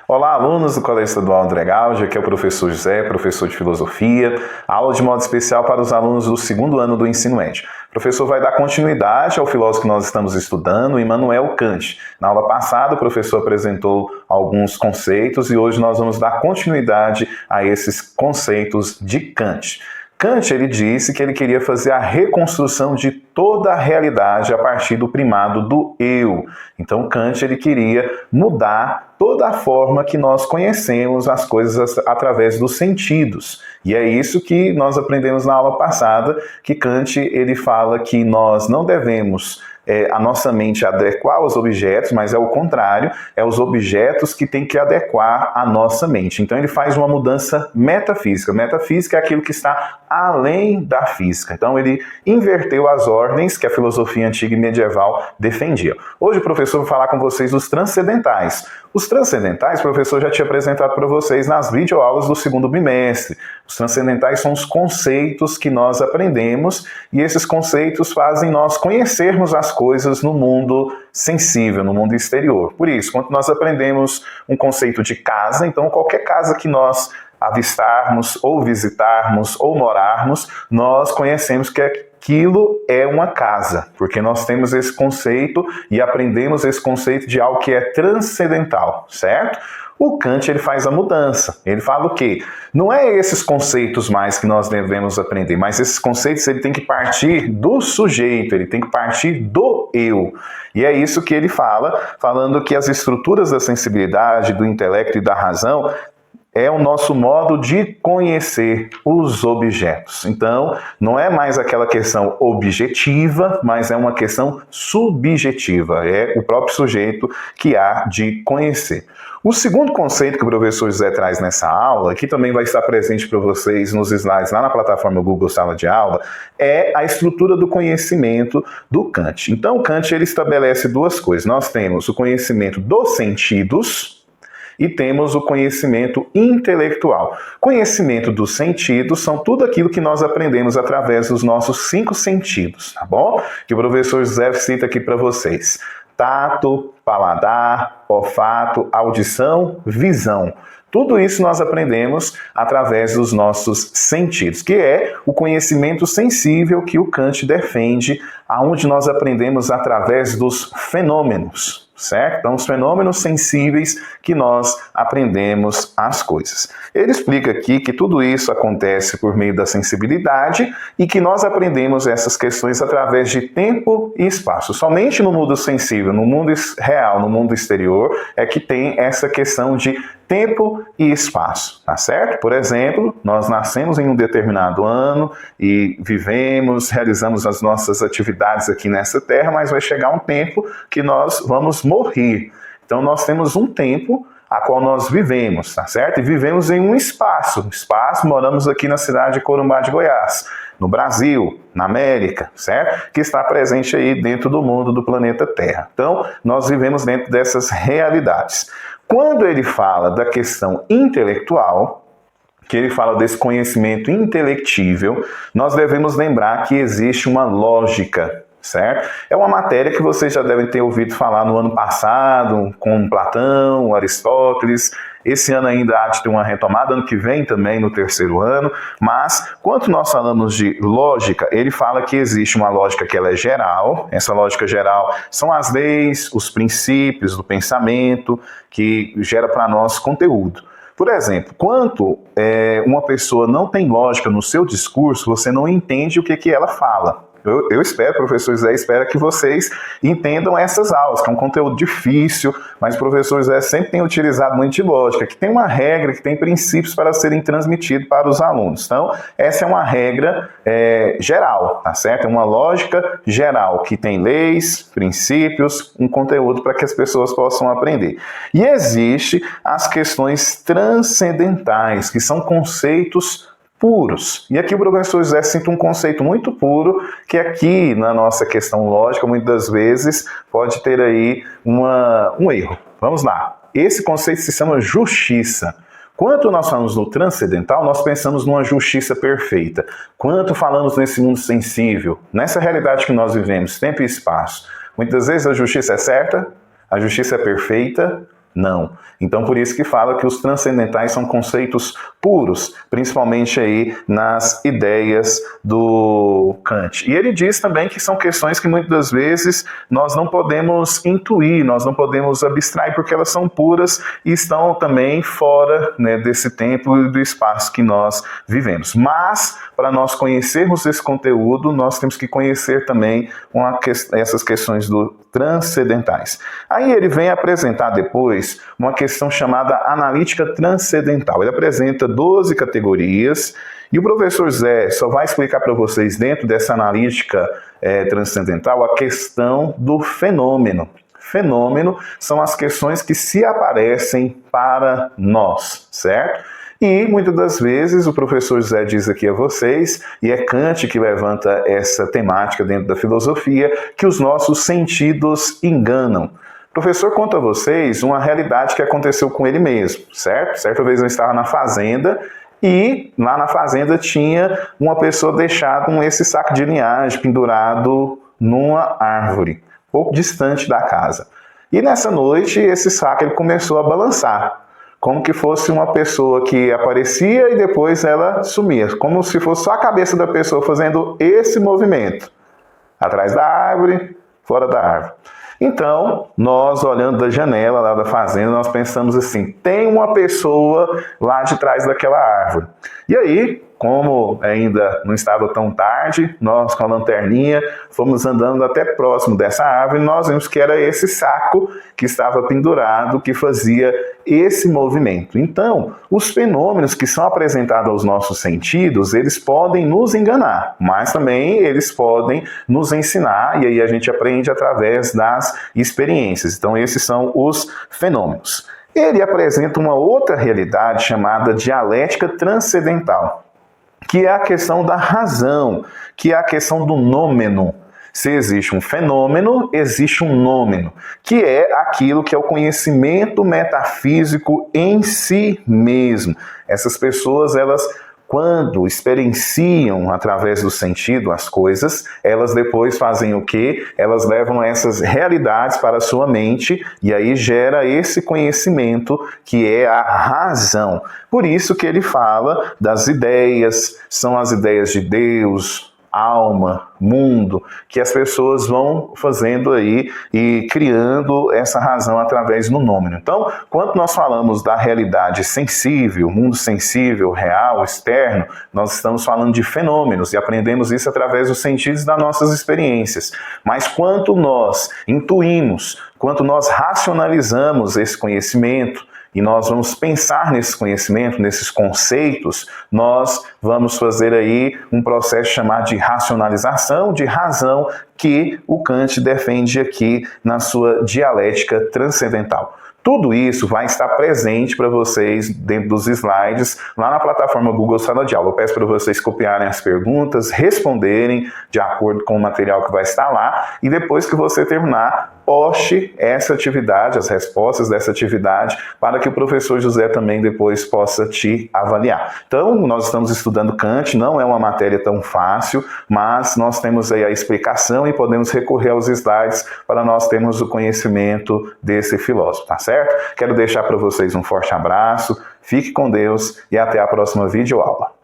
Olá, alunos do Colégio Estadual André Gaudio, aqui é o professor José, professor de Filosofia, aula de modo especial para os alunos do segundo ano do ensino médio. O professor vai dar continuidade ao filósofo que nós estamos estudando, Immanuel Kant. Na aula passada, o professor apresentou alguns conceitos e hoje nós vamos dar continuidade a esses conceitos de Kant. Kant, ele disse que ele queria fazer a reconstrução de toda a realidade a partir do primado do eu. Então, Kant, ele queria mudar toda a forma que nós conhecemos as coisas através dos sentidos. E é isso que nós aprendemos na aula passada, que Kant, ele fala que nós não devemos a nossa mente adequar aos objetos, mas é o contrário, é os objetos que tem que adequar a nossa mente. Então ele faz uma mudança metafísica. Metafísica é aquilo que está além da física. Então ele inverteu as ordens que a filosofia antiga e medieval defendia. Hoje o professor vai falar com vocês dos transcendentais. Os transcendentais, o professor já tinha apresentado para vocês nas videoaulas do segundo bimestre. Os transcendentais são os conceitos que nós aprendemos e esses conceitos fazem nós conhecermos as coisas no mundo sensível, no mundo exterior. Por isso, quando nós aprendemos um conceito de casa, então qualquer casa que nós avistarmos, ou visitarmos, ou morarmos, nós conhecemos que aquilo é uma casa, porque nós temos esse conceito e aprendemos esse conceito de algo que é transcendental, certo? O Kant, ele faz a mudança. Ele fala o quê? Não é esses conceitos mais que nós devemos aprender, mas esses conceitos ele tem que partir do sujeito, ele tem que partir do eu. E é isso que ele fala, falando que as estruturas da sensibilidade, do intelecto e da razão é o nosso modo de conhecer os objetos. Então, não é mais aquela questão objetiva, mas é uma questão subjetiva. É o próprio sujeito que há de conhecer. O segundo conceito que o professor José traz nessa aula, que também vai estar presente para vocês nos slides lá na plataforma Google Sala de Aula, é a estrutura do conhecimento do Kant. Então, Kant ele estabelece duas coisas. Nós temos o conhecimento dos sentidos, e temos o conhecimento intelectual. Conhecimento dos sentidos são tudo aquilo que nós aprendemos através dos nossos 5 sentidos, tá bom? Que o professor José cita aqui para vocês. Tato, paladar, olfato, audição, visão. Tudo isso nós aprendemos através dos nossos sentidos, que é o conhecimento sensível que o Kant defende, aonde nós aprendemos através dos fenômenos, certo? Então, os fenômenos sensíveis que nós aprendemos as coisas. Ele explica aqui que tudo isso acontece por meio da sensibilidade e que nós aprendemos essas questões através de tempo e espaço. Somente no mundo sensível, no mundo real, no mundo exterior, é que tem essa questão de tempo e espaço, tá certo? Por exemplo, nós nascemos em um determinado ano e vivemos, realizamos as nossas atividades aqui nessa terra, mas vai chegar um tempo que nós vamos morrer. Então nós temos um tempo a qual nós vivemos, tá certo? E vivemos em um espaço. Moramos aqui na cidade de Corumbá de Goiás, no Brasil, na América, certo? Que está presente aí dentro do mundo do planeta Terra. Então, nós vivemos dentro dessas realidades. Quando ele fala da questão intelectual, que ele fala desse conhecimento intelectível, nós devemos lembrar que existe uma lógica, certo? É uma matéria que vocês já devem ter ouvido falar no ano passado, com Platão, Aristóteles. Esse ano ainda há de ter uma retomada, ano que vem também, no terceiro ano. Mas, quando nós falamos de lógica, ele fala que existe uma lógica que ela é geral. Essa lógica geral são as leis, os princípios do pensamento, que gera para nós conteúdo. Por exemplo, quando uma pessoa não tem lógica no seu discurso, você não entende o que ela fala. Eu espero, professor José, espero que vocês entendam essas aulas, que é um conteúdo difícil, mas o professor José sempre tem utilizado muito de lógica, que tem uma regra, que tem princípios para serem transmitidos para os alunos. Então, essa é uma regra geral, tá certo? É uma lógica geral, que tem leis, princípios, um conteúdo para que as pessoas possam aprender. E existe as questões transcendentais, que são conceitos puros. E aqui o professor José cita um conceito muito puro, que aqui na nossa questão lógica, muitas das vezes, pode ter aí um erro. Vamos lá. Esse conceito se chama justiça. Quando nós falamos no transcendental, nós pensamos numa justiça perfeita. Quando falamos nesse mundo sensível, nessa realidade que nós vivemos, tempo e espaço, muitas vezes a justiça é certa, a justiça é perfeita, Não. Então, por isso que fala que os transcendentais são conceitos puros, principalmente aí nas ideias do Kant. E ele diz também que são questões que muitas das vezes nós não podemos intuir, nós não podemos abstrair, porque elas são puras e estão também fora, né, desse tempo e do espaço que nós vivemos. Mas, para nós conhecermos esse conteúdo, nós temos que conhecer também essas questões transcendentais. Aí ele vem apresentar depois uma questão chamada analítica transcendental. Ele apresenta 12 categorias e o professor Zé só vai explicar para vocês, dentro dessa analítica transcendental, a questão do fenômeno. Fenômeno são as questões que se aparecem para nós, certo? E muitas das vezes o professor Zé diz aqui a vocês, e é Kant que levanta essa temática dentro da filosofia, que os nossos sentidos enganam. O professor conta a vocês uma realidade que aconteceu com ele mesmo, certo? Certa vez eu estava na fazenda e lá na fazenda tinha uma pessoa deixado esse saco de linhagem pendurado numa árvore, pouco distante da casa. E nessa noite esse saco ele começou a balançar, como que fosse uma pessoa que aparecia e depois ela sumia, como se fosse só a cabeça da pessoa fazendo esse movimento, atrás da árvore, fora da árvore. Então, nós olhando da janela lá da fazenda, nós pensamos assim, tem uma pessoa lá de trás daquela árvore. E aí, como ainda não estava tão tarde, nós com a lanterninha fomos andando até próximo dessa árvore e nós vimos que era esse saco que estava pendurado que fazia esse movimento. Então, os fenômenos que são apresentados aos nossos sentidos, eles podem nos enganar, mas também eles podem nos ensinar e aí a gente aprende através das experiências. Então, esses são os fenômenos. Ele apresenta uma outra realidade chamada dialética transcendental, que é a questão da razão, que é a questão do nômeno. Se existe um fenômeno, existe um nômeno, que é aquilo que é o conhecimento metafísico em si mesmo. Essas pessoas, elas, quando experienciam através do sentido as coisas, elas depois fazem o quê? Elas levam essas realidades para a sua mente e aí gera esse conhecimento que é a razão. Por isso que ele fala das ideias, são as ideias de Deus, alma, mundo, que as pessoas vão fazendo aí e criando essa razão através do nômeno. Então, quando nós falamos da realidade sensível, mundo sensível, real, externo, nós estamos falando de fenômenos e aprendemos isso através dos sentidos das nossas experiências. Mas quanto nós intuímos, quanto nós racionalizamos esse conhecimento, e nós vamos pensar nesse conhecimento, nesses conceitos, nós vamos fazer aí um processo chamado de racionalização, de razão, que o Kant defende aqui na sua dialética transcendental. Tudo isso vai estar presente para vocês dentro dos slides, lá na plataforma Google Sala de Aula. Eu peço para vocês copiarem as perguntas, responderem de acordo com o material que vai estar lá, e depois que você terminar, poste essa atividade, as respostas dessa atividade, para que o professor José também depois possa te avaliar. Então, nós estamos estudando Kant, não é uma matéria tão fácil, mas nós temos aí a explicação e podemos recorrer aos slides para nós termos o conhecimento desse filósofo, tá certo? Quero deixar para vocês um forte abraço, fique com Deus e até a próxima videoaula.